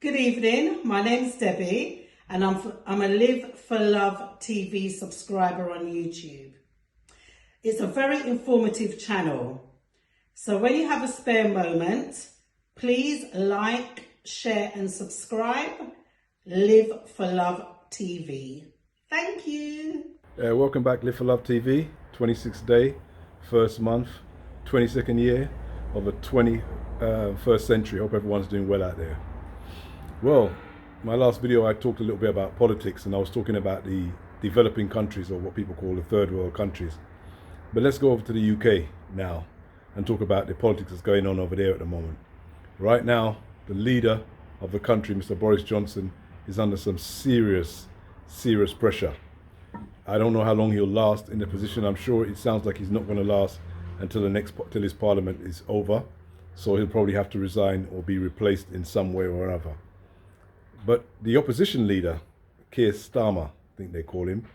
Good evening, my name's Debbie and I'm a Live for Love TV subscriber on YouTube. It's a very informative channel, so when you have a spare moment, please like, share and subscribe. Live for Love TV. Thank you. Welcome back, Live for Love TV, 26th day, first month, 22nd year of the 21st century. Hope everyone's doing well out there. Well, my last video I talked a little bit about politics, and I was talking about the developing countries, or what people call the third world countries. But let's go over to the UK now and talk about the politics that's going on over there at the moment. Right now, the leader of the country, Mr. Boris Johnson, is under some serious pressure. I don't know how long he'll last in the position. I'm sure it sounds like he's not going to last until till his parliament is over. So he'll probably have to resign or be replaced in some way or another. But the opposition leader, Keir Starmer, I think they call him,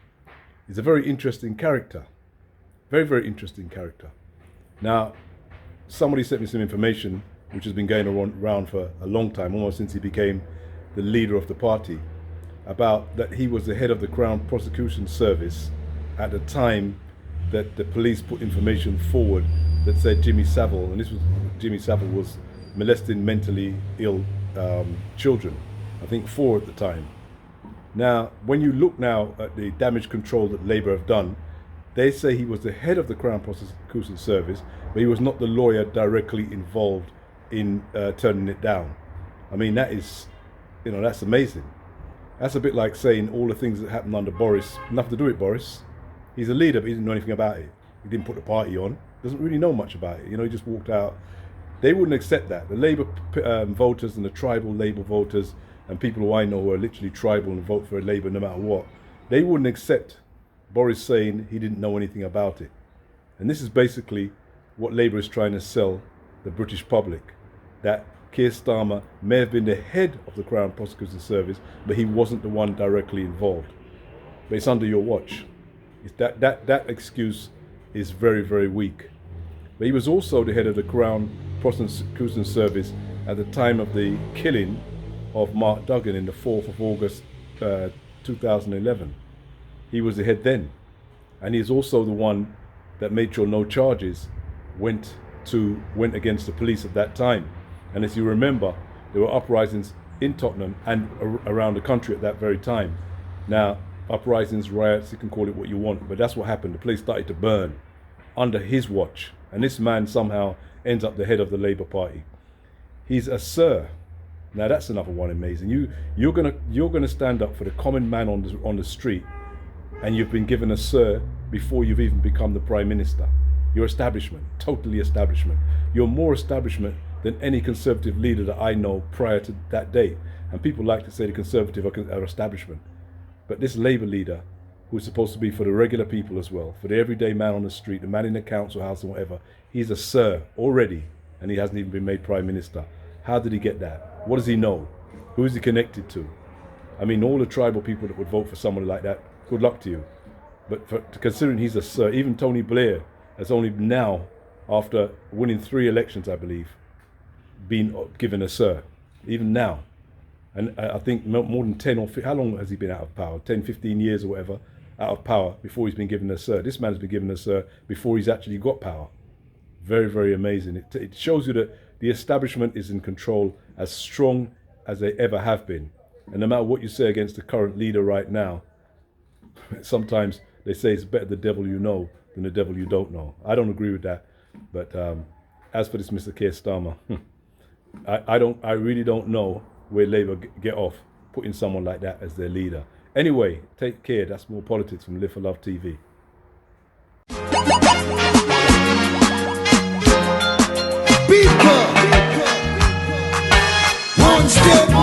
is a very interesting character. Very interesting character. Now, somebody sent me some information which has been going around for a long time, almost since he became the leader of the party, about that he was the head of the Crown Prosecution Service at the time that the police put information forward that said Jimmy Savile was molesting mentally ill children. I think 4 at the time. Now, when you look now at the damage control that Labour have done, they say he was the head of the Crown Prosecution Service, but he was not the lawyer directly involved in turning it down. I mean, that is, that's amazing. That's a bit like saying all the things that happened under Boris, nothing to do with Boris. He's a leader, but he didn't know anything about it. He didn't put the party on. Doesn't really know much about it. He just walked out. They wouldn't accept that. The Labour voters and the tribal Labour voters and people who I know who are literally tribal and vote for Labour no matter what, they wouldn't accept Boris saying he didn't know anything about it. And this is basically what Labour is trying to sell the British public, that Keir Starmer may have been the head of the Crown Prosecution Service, but he wasn't the one directly involved. But it's under your watch. That excuse is very weak. But he was also the head of the Crown Prosecution Service at the time of the killing of Mark Duggan in the 4th of August 2011. He was the head then. And he's also the one that made sure no charges went against the police at that time. And as you remember, there were uprisings in Tottenham and around the country at that very time. Now, uprisings, riots, you can call it what you want, but that's what happened. The place started to burn under his watch. And this man somehow ends up the head of the Labour Party. He's a Sir. Now that's another one amazing. You're gonna stand up for the common man on the street, and you've been given a Sir before you've even become the Prime Minister. You're establishment, totally establishment. You're more establishment than any Conservative leader that I know prior to that date. And people like to say the Conservative are establishment. But this Labour leader, who's supposed to be for the regular people as well, for the everyday man on the street, the man in the council house and whatever, he's a Sir already, and he hasn't even been made Prime Minister. How did he get that? What does he know? Who is he connected to? I mean, all the tribal people that would vote for someone like that, good luck to you. But considering he's a Sir, even Tony Blair has only now, after winning 3 elections, I believe, been given a Sir, even now. And I think more than 10 or 15, how long has he been out of power? 10, 15 years or whatever, out of power before he's been given a Sir. This man's been given a Sir before he's actually got power. Very amazing. It shows you that the establishment is in control as strong as they ever have been. And no matter what you say against the current leader right now, sometimes they say it's better the devil you know than the devil you don't know. I don't agree with that. But as for this Mr. Keir Starmer, I really don't know where Labour get off putting someone like that as their leader. Anyway, take care. That's more politics from Live for Love TV. People, one step